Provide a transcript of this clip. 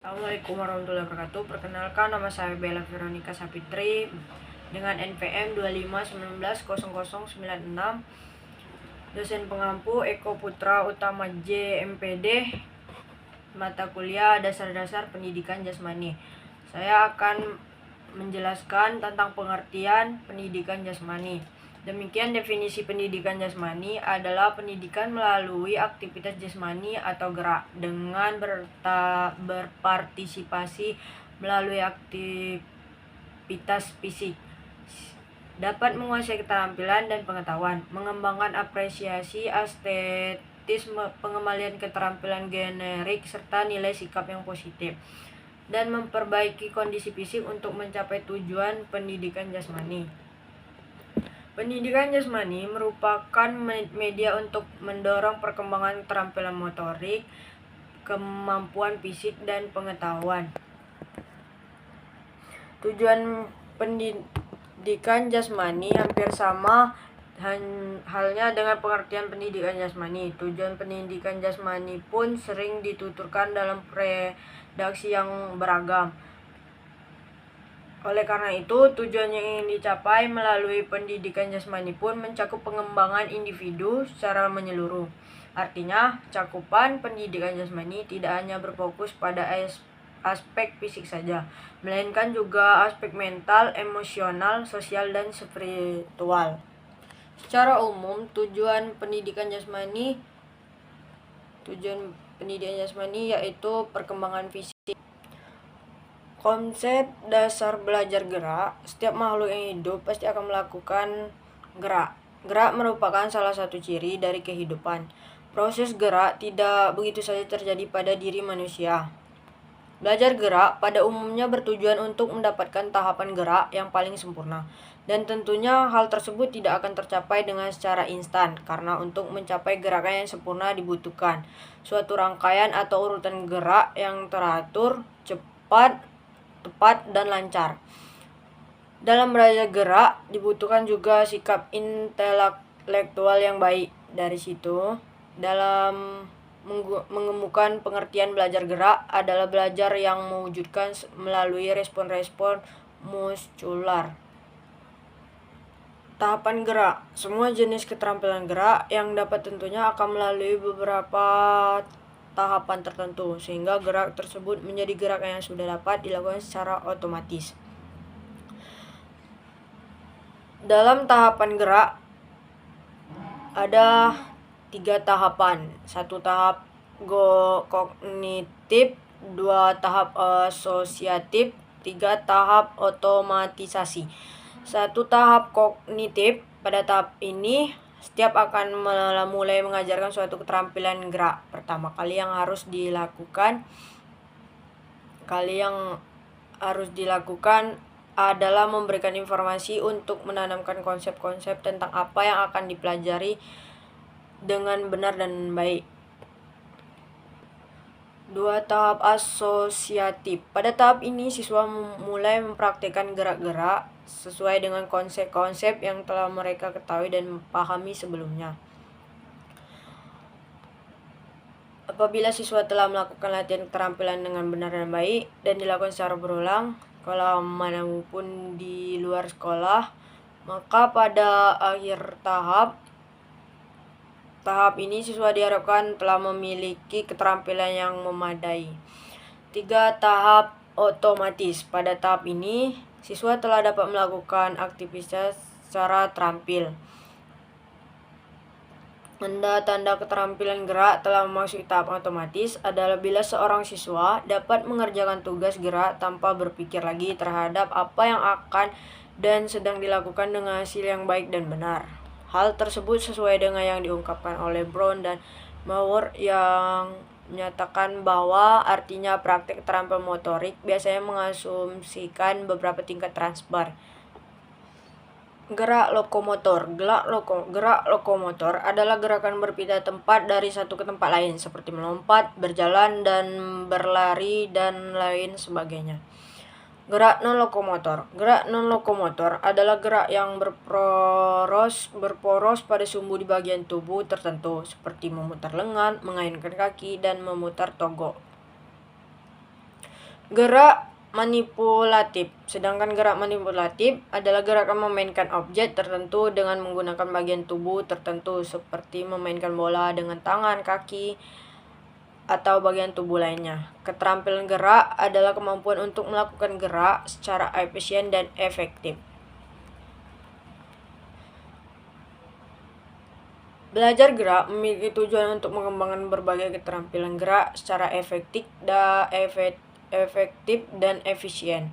Assalamualaikum warahmatullahi wabarakatuh. Perkenalkan, nama saya Bella Veronica Sapitri dengan NPM 25190096. Dosen pengampu Eko Putra Utama J MPD. Mata kuliah Dasar-Dasar Pendidikan Jasmani. Saya akan menjelaskan tentang pengertian pendidikan jasmani. Demikian definisi pendidikan jasmani adalah pendidikan melalui aktivitas jasmani atau gerak dengan berpartisipasi melalui aktivitas fisik. Dapat menguasai keterampilan dan pengetahuan, mengembangkan apresiasi estetis, pengembalian keterampilan generik, serta nilai sikap yang positif, dan memperbaiki kondisi fisik untuk mencapai tujuan pendidikan jasmani. Pendidikan jasmani merupakan media untuk mendorong perkembangan keterampilan motorik, kemampuan fisik, dan pengetahuan. Tujuan pendidikan jasmani hampir sama halnya dengan pengertian pendidikan jasmani. Tujuan pendidikan jasmani pun sering dituturkan dalam redaksi yang beragam. Oleh karena itu, tujuan yang ingin dicapai melalui pendidikan jasmani pun mencakup pengembangan individu secara menyeluruh. Artinya, cakupan pendidikan jasmani tidak hanya berfokus pada aspek fisik saja, melainkan juga aspek mental, emosional, sosial, dan spiritual. Secara umum, tujuan pendidikan jasmani yaitu perkembangan fisik. Konsep dasar belajar gerak, setiap makhluk yang hidup pasti akan melakukan gerak. Gerak merupakan salah satu ciri dari kehidupan. Proses gerak tidak begitu saja terjadi pada diri manusia. Belajar gerak pada umumnya bertujuan untuk mendapatkan tahapan gerak yang paling sempurna. Dan tentunya hal tersebut tidak akan tercapai dengan secara instan, karena untuk mencapai gerakan yang sempurna dibutuhkan suatu rangkaian atau urutan gerak yang teratur, cepat, tepat, dan lancar. Dalam belajar gerak dibutuhkan juga sikap intelektual yang baik. Dari situ, dalam mengemukakan pengertian belajar gerak adalah belajar yang mewujudkan melalui respon-respon muskular. Tahapan gerak. Semua jenis keterampilan gerak yang dapat tentunya akan melalui beberapa tahapan tertentu, sehingga gerak tersebut menjadi gerak yang sudah dapat dilakukan secara otomatis. Dalam tahapan gerak ada 3 tahapan. 1 tahap kognitif, 2 tahap asosiatif, 3 tahap otomatisasi. 1 tahap kognitif. Pada tahap ini setiap akan mulai mengajarkan suatu keterampilan gerak. Pertama kali yang harus dilakukan adalah memberikan informasi untuk menanamkan konsep-konsep tentang apa yang akan dipelajari dengan benar dan baik. 2 tahap asosiatif. Pada tahap ini siswa mulai mempraktikkan gerak-gerak sesuai dengan konsep-konsep yang telah mereka ketahui dan pahami sebelumnya. Apabila siswa telah melakukan latihan keterampilan dengan benar dan baik dan dilakukan secara berulang, kalau manapun di luar sekolah, maka pada akhir tahap ini siswa diharapkan telah memiliki keterampilan yang memadai. 3 tahap otomatis. Pada tahap ini, siswa telah dapat melakukan aktivitas secara terampil. Tanda-tanda keterampilan gerak telah memasuki tahap otomatis adalah bila seorang siswa dapat mengerjakan tugas gerak tanpa berpikir lagi terhadap apa yang akan dan sedang dilakukan dengan hasil yang baik dan benar. Hal tersebut sesuai dengan yang diungkapkan oleh Brown dan Maurer yang menyatakan bahwa artinya praktik keterampilan motorik biasanya mengasumsikan beberapa tingkat transfer. Gerak lokomotor. Gerak lokomotor adalah gerakan berpindah tempat dari satu ke tempat lain, seperti melompat, berjalan, dan berlari, dan lain sebagainya. Gerak non-lokomotor. Gerak non-lokomotor adalah gerak yang berporos pada sumbu di bagian tubuh tertentu, seperti memutar lengan, mengayunkan kaki, dan memutar togok. Gerak manipulatif. Sedangkan gerak manipulatif adalah gerakan memainkan objek tertentu dengan menggunakan bagian tubuh tertentu seperti memainkan bola dengan tangan, kaki, atau bagian tubuh lainnya. Keterampilan gerak adalah kemampuan untuk melakukan gerak secara efisien dan efektif. Belajar gerak memiliki tujuan untuk mengembangkan berbagai keterampilan gerak secara efektif dan efisien.